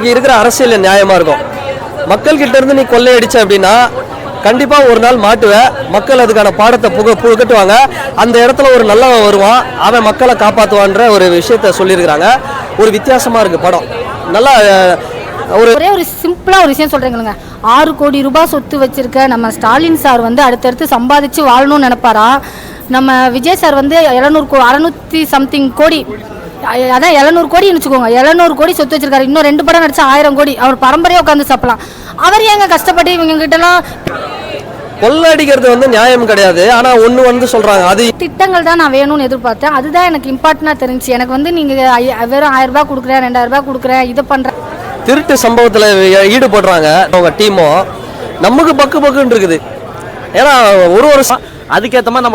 இன்னைக்கு இருக்கிற அரசியல் நியாயமாக இருக்கும். மக்கள்கிட்ட இருந்து நீ கொள்ளையடிச்ச அப்படின்னா கண்டிப்பாக ஒரு நாள் மாட்டுவ. மக்கள் அதுக்கான பாடத்தை புகட்டுவாங்க. அந்த இடத்துல ஒரு நல்லவன் வருவான், அவன் மக்களை காப்பாற்றுவான்ற ஒரு விஷயத்த சொல்லியிருக்கிறாங்க. ஒரு வித்தியாசமாக இருக்குது படம். நல்லா ஒரே ஒரு சிம்பிளாக ஒரு விஷயம் சொல்கிறேங்களுங்க. 6 கோடி ரூபாய் சொத்து வச்சிருக்க நம்ம ஸ்டாலின் சார் வந்து அடுத்தடுத்து சம்பாதிச்சு வாழணும்னு நினைப்பாரா? நம்ம விஜய் சார் வந்து 600 சம்திங் கோடி, அதான் 700 கோடின்னு வச்சுக்கோங்க. 700 கோடி சொத்து வச்சிருக்காரு. இன்னும் 2 படம் நடிச்சா 1000 கோடி. அவர் பரம்பரையாக உட்காந்து சாப்பிடலாம். அவர் ஏங்க கஷ்டப்பட்டு இவங்க கிட்டலாம் கொள்ளடிக்கிறது வந்து நியாயம் கிடையாது. ஆனால் ஒன்று வந்து சொல்கிறாங்க, அது திட்டங்கள் தான் நான் வேணும்னு எதிர்பார்த்தேன். அதுதான் எனக்கு இம்பார்ட்டண்டாக தெரிஞ்சு. எனக்கு வந்து நீங்கள் வெறும் 1000 ரூபாய் கொடுக்குறேன், 2000 ரூபாய் கொடுக்குறேன், இதை பண்ணுறேன். திருட்டு சம்பவத்தில் ஈடுபடுறாங்க அவங்க டீமும். நமக்கு பக்குன்னு இருக்குது. ஏன்னா ஒரு அதுக்கேற்ற மாதிரி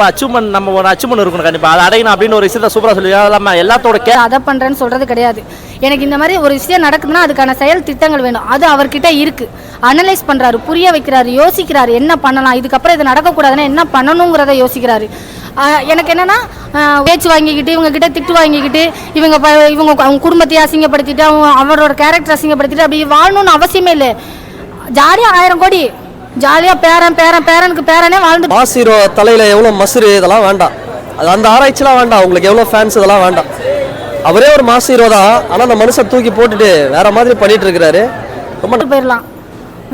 நம்ம ஒரு அச்சீவ்மெண்ட் இருக்கணும். கண்டிப்பாக அதை அடையணும் அப்படின்னு ஒரு விஷயத்த சூப்பராக சொல்லி நம்ம எல்லாத்தோட அதை பண்ணுறேன்னு சொல்கிறது கிடையாது. எனக்கு இந்த மாதிரி ஒரு விஷயம் நடக்குதுன்னா அதுக்கான செயல் திட்டங்கள் வேணும். அது அவர்கிட்ட இருக்குது. அனலைஸ் பண்ணுறாரு, புரிய வைக்கிறாரு, யோசிக்கிறாரு என்ன பண்ணலாம், இதுக்கப்புறம் இது நடக்கக்கூடாதுன்னா என்ன பண்ணணுங்கிறத யோசிக்கிறாரு. எனக்கு என்னென்னா பேச்சு வாங்கிக்கிட்டு இவங்ககிட்ட திட்டு வாங்கிக்கிட்டு இவங்க அவங்க குடும்பத்தையே அசிங்கப்படுத்திட்டு அவரோட கேரக்டர் அசிங்கப்படுத்திட்டு அப்படி வாழணும்னு அவசியமே இல்லை. ஜாலியாக 1000 கோடி ஜாலியாக பேரனுக்கு பேரனே வாழ்ந்து மாஸ் ஹீரோ தலையில் எவ்வளோ மசுறு இதெல்லாம் வேண்டாம். அது அந்த ஆராய்ச்சிலாம் வேண்டாம். உங்களுக்கு எவ்வளோ ஃபேன்ஸ் இதெல்லாம் வேண்டாம். அவரே ஒரு மாஸ் ஹீரோ தான். ஆனால் அந்த மனுஷன் தூக்கி போட்டுட்டு வேற மாதிரி பண்ணிட்டு இருக்கிறாரு. ரொம்ப போயிடலாம்,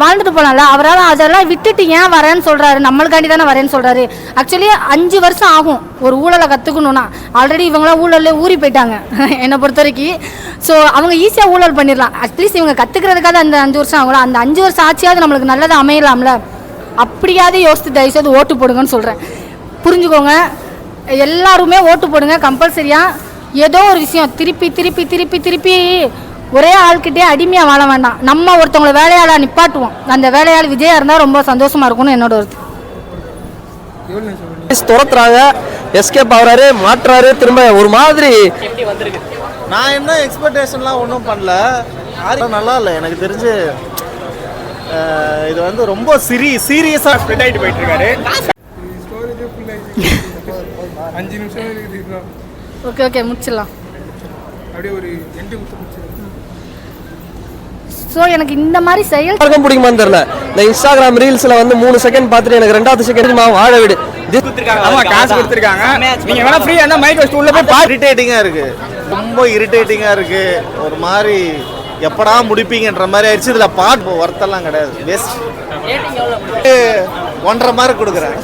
வாழ்ந்துட்டு போகலாம்ல. அவரால் அதெல்லாம் விட்டுட்டு ஏன் வரேன்னு சொல்கிறாரு? நம்மளுக்காண்டி தானே வரேன்னு சொல்கிறாரு. ஆக்சுவலி 5 வருஷம் ஆகும் ஒரு ஊழலை கற்றுக்கணுன்னா. ஆல்ரெடி இவங்களாம் ஊழலில் ஊறி போயிட்டாங்க என்னை பொறுத்த வரைக்கும். ஸோ அவங்க ஈஸியாக ஊழல் பண்ணிடலாம். அட்லீஸ்ட் இவங்க கற்றுக்கிறதுக்காக அந்த 5 வருஷம் ஆகலாம். அந்த 5 வருஷம் ஆட்சியாவது நம்மளுக்கு நல்லதாக அமையலாம்ல. அப்படியாவது யோசித்து தயவுசெய்து ஓட்டு போடுங்கன்னு சொல்கிறேன். புரிஞ்சுக்கோங்க, எல்லாருமே ஓட்டு போடுங்க கம்பல்சரியாக. ஏதோ ஒரு விஷயம் திருப்பி திருப்பி திருப்பி திருப்பி ஒரே ஆள்கிட்டே அடிமையாக வாழ வேண்டாம். நம்ம ஒருத்தவங்களை வேலையாளா நிப்பாட்டுவோம். அந்த வேலையாள் விஜயா இருந்தால் ரொம்ப சந்தோஷமாக இருக்கும்னு என்னோட ஒரு துரத்துறாங்க. எஸ்கேப் ஆகுறாரு, மாற்றுறாரு, திரும்ப ஒரு மாதிரி. நான் என்ன எக்ஸ்பெக்டேஷன்லாம் ஒன்றும் பண்ணல. நல்லா இல்லை எனக்கு தெரிஞ்சு. இது வந்து ரொம்ப சீரியஸாக ஸ்ப்ரெட் ஆகிட்டு போயிட்டு இருக்காரு. 5 நிமிஷம் ஓகே முடிச்சிடலாம். அப்படியே ஒரு எண்டு முடிச்சிடலாம். ஸோ எனக்கு இந்த மாதிரி செயல் பிடிக்குமான்னு தெரியல. இந்த இன்ஸ்டாகிராம் ரீல்ஸில் வந்து 3 செகண்ட் பார்த்துட்டு எனக்கு 2வது செகண்ட் வாழ விடு. காசு கொடுத்துருக்காங்க. நீங்க வேணா ஃப்ரீயா இருந்தா மைக் வச்சு உள்ள போய் இரிட்டேட்டிங்கா இருக்கு. ரொம்ப இரிட்டேட்டிங்கா இருக்கு. ஒரு மாதிரி எப்படா முடிப்பீங்கன்ற மாதிரி ஆயிடுச்சு. இதுல பாட்டு ஒர்த்தெல்லாம் கிடையாது. பெஸ்ட் 1.5 மார்க் கொடுக்குறேன்.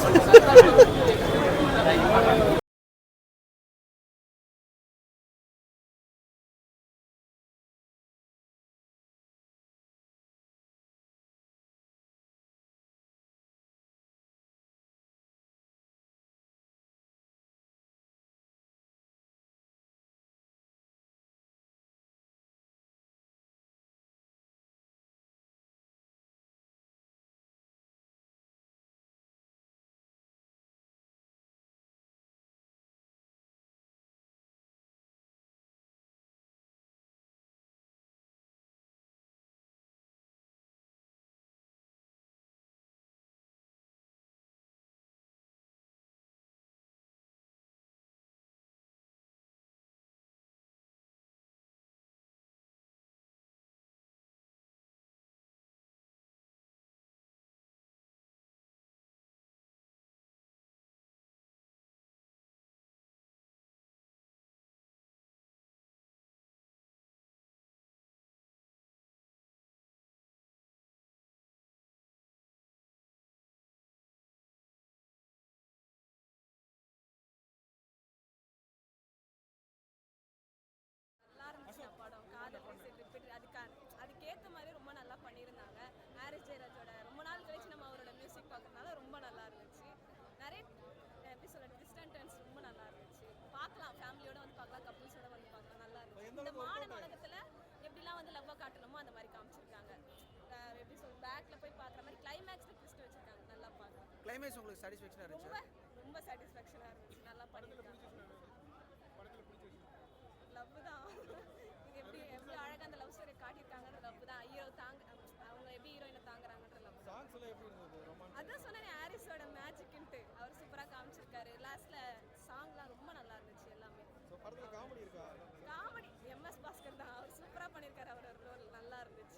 அதுக்கேற்ற மாதிரி ரொம்ப நல்லா பண்ணியிருந்தாங்க. ஹாரிஸ் ஜெயராஜோட ரொம்ப நாள் கழிச்சு நம்ம அவரோட மியூசிக் பார்க்கறதுனால ரொம்ப நல்லா இருந்துச்சு. நிறைய எப்படி சொல்ல ட்விஸ்ட் அண்ட் டர்ன்ஸ் ரொம்ப நல்லா இருந்துச்சு. பார்க்கலாம், ஃபேமிலியோட வந்து பார்க்கலாம், கப்புள்ஸோட வந்து பார்க்கலாம். நல்லா இருந்துச்சு. இந்த மாடர்ன் உலகத்தில் எப்படிலாம் வந்து லவ்வாக காட்டணுமோ அந்த மாதிரி காமிச்சிருக்காங்க. எப்படி சொல்ல பேக்ல போய் பார்க்குற மாதிரி கிளைமேக்ஸில் ட்விஸ்ட் வச்சிருக்காங்க. நல்லா பார்க்கலாம். கிளைமேக்ஸ் உங்களுக்கு சாட்டிஸ்ஃபேக்ஷனாக இருந்துச்சு? ரொம்ப சாட்டிஸ்ஃபேக்ஷனாக இருந்துச்சு. நல்லா பண்ணியிருக்காங்க. லவ் தான். இது எப்படி எவ்வளோ அழகாக அந்த லவ் ஸ்டோரி காட்டியிருக்காங்கன்ற லவ் தான். ஹீரோ அவங்க எப்படி ஹீரோயினை தாங்குறாங்கன்ற லவ். அதான் சொன்னேன், ஹாரிஸோட மேஜிக்ன்ட்டு அவர் சூப்பராக காமிச்சிருக்காரு. லாஸ்ட்ல சாங்லாம் ரொம்ப நல்லா இருந்துச்சு. எல்லாமே காமெடி MS பாஸ்கர் தான். அவர் சூப்பராக பண்ணியிருக்காரு. அவரோட ரோல் நல்லா இருந்துச்சு.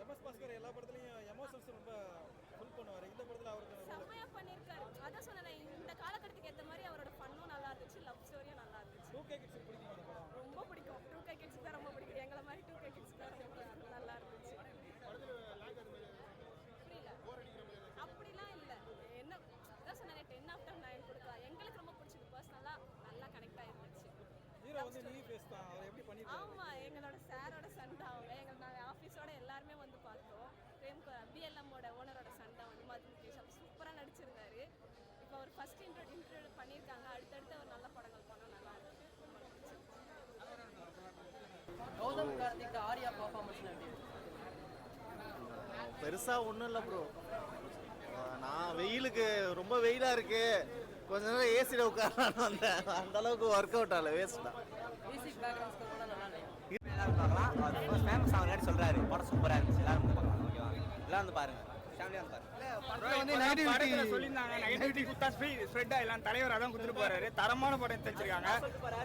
படத்துலயும் எமோஷன்ஸ் ரொம்ப ஃபுல் பண்ணுவாரு. இந்த படத்துல அவருக்கு செம்மையா பண்ணியிருக்காரு. அதான் சொன்னேன், இந்த காலகட்டத்துக்கு ஏற்ற மாதிரி அவரோட ஃபன்னும் நல்லா இருந்துச்சு, லவ் ஸ்டோரியும் நல்லா இருந்துச்சு. 2K கிட்ஸ் பிடிக்கும் அந்த படம். ரொம்ப பிடிக்கும். 2K கிட்ஸ் தான் ரொம்ப பிடிக்கும். எங்களை மாதிரி 2K கிட்ஸ் தான் ரொம்ப பிடிக்கும். நல்லா இருந்துச்சு. புரியல. அப்படிலாம் இல்லை. என்ன அதான் சொன்னேன், 10/9 கொடுக்கலாம். எங்களுக்கு ரொம்ப பிடிச்சது. பர்சனலாக நல்லா கனெக்ட் ஆகிருந்துச்சு. ஹீரோ வந்து நியூ ஃபேஸ் தான். அவர் எப்படி பண்ணிருக்காரு? ஆமாம், எங்களோட சாரோட சண்டை அவங்க நாங்கள் ஆஃபீஸோட எல்லாருமே வந்து பார்த்தோம். பிஎல்எம்மோட ஓனரோட சண்டை வந்து மது முகேஷ் அப்போ சூப்பராக நடிச்சிருந்தாரு. இப்போ அவர் ஃபர்ஸ்ட் இன்ட்ரோ பண்ணியிருக்காங்க. அடுத்தடுத்து அவர் நல்ல படங்கள் பண்ணால் நல்லா இருக்கு. ரொம்ப பிடிச்சிருக்கு. கௌதம் கார்த்திக் ஆர்யா பர்ஃபார்மன்ஸ் எப்படி பெருசாக ஒன்றும் இல்லை ப்ரோ. நான் வெயிலுக்கு ரொம்ப வெயிலாக இருக்கு, கொஞ்ச நேரம் ஏசியில் உட்காரலான்னு வந்தேன். அந்த அளவுக்கு ஒர்க் அவுட் ஆகல, வேஸ்ட் தான். மியூசிக் பேக்ரவுண்ட் ஸ்கோர் கூட நல்லா இல்லையா? எல்லாரும் பார்க்கலாம். அவர் ஃபர்ஸ்ட் ஃபேமஸ் ஆகுறாரு சொல்றாரு. படம் சூப்பரா இருந்துச்சு. எல்லாரும் வந்து பார்க்கலாம். ஓகேவா? எல்லாம் வந்து பாருங்க. ஃபேமிலியா வந்து பாருங்க. படத்துல சொல்லியிருந்தாங்க நெகட்டிவிட்டி குத்தா ஸ்ப்ரெட் ஆயிடலாம். தலைவர் அதான் கொடுத்துட்டு போறாரு. தரமான படம் எடுத்து வச்சிருக்காங்க.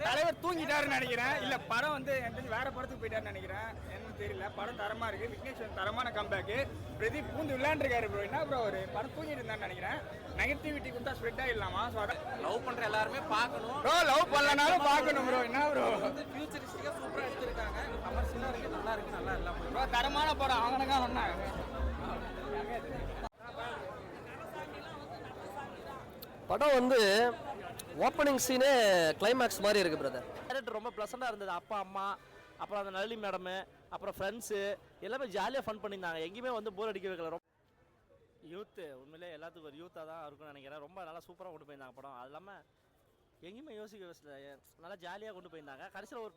தலைவர் தூங்கிட்டாருன்னு நினைக்கிறேன். இல்ல படம் வந்து எனக்கு வேற படத்துக்கு போயிட்டாருன்னு நினைக்கிறேன். என்னன்னு தெரியல. படம் தரமா இருக்கு. விக்னேஷ் தரமான கம்பேக். பிரதீப் பூந்து விளையாண்டுருக்காரு ப்ரோ. என்ன ப்ரோ ஒரு படம் தூங்கிட்டு இருந்தான்னு நினைக்கிறேன். நெகட்டிவிட்டி குத்தா ஸ்ப்ரெட் ஆயிடலாமா? லவ் பண்ற எல்லாருமே பார்க்கணும். ப்ரோ லவ் பண்ணலனாலும் பார்க்கணும் ப்ரோ. என்ன ப்ரோ ஃபியூச்சரிஸ்டிக்கா சூப்பரா எடுத்திருக்காங்க. கமர்ஷியலா இருக்கு, நல்லா இருக்கு, நல்லா எல்லாம் ப்ரோ தரமான படம். அவனுக்கா சொன்னாங்க. படம் வந்து ஓப்பனிங் சீனே கிளைமேக்ஸ் மாதிரி இருக்கு பிரதர். கேரக்டர் ரொம்ப ப்ளசண்டாக இருந்தது. அப்பா அம்மா, அப்புறம் அந்த நளினி மேடமு, அப்புறம் ஃப்ரெண்ட்ஸு எல்லாமே ஜாலியாக ஃபன் பண்ணியிருந்தாங்க. எங்கேயுமே வந்து போர் அடிக்க வைக்கல. ரொம்ப யூத்து உண்மையிலே எல்லாத்துக்கும் ஒரு யூத்தாக தான் இருக்கும்னு நினைக்கிறேன். ரொம்ப நல்லா சூப்பராக கொண்டு போயிருந்தாங்க படம். அது இல்லாமல் எங்கேயுமே யோசிக்க வயசில் நல்லா ஜாலியாக கொண்டு போயிருந்தாங்க. கடைசியில் ஒரு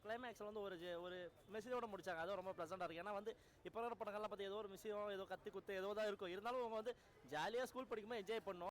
கிளைமேக்ஸில் வந்து ஒரு மெசேஜோட முடிச்சாங்க. அதுவும் ரொம்ப ப்ளசண்டாக இருக்குது. ஏன்னா வந்து இப்போ இருக்கிற படங்கள்லாம் பார்த்து ஏதோ ஒரு மிஸ்ஸியம், ஏதோ கத்தி குத்து ஏதோ தான் இருக்கும். இருந்தாலும் அவங்க வந்து ஜாலியாக ஸ்கூல் படிக்கும்போது என்ஜாய் பண்ணோம்.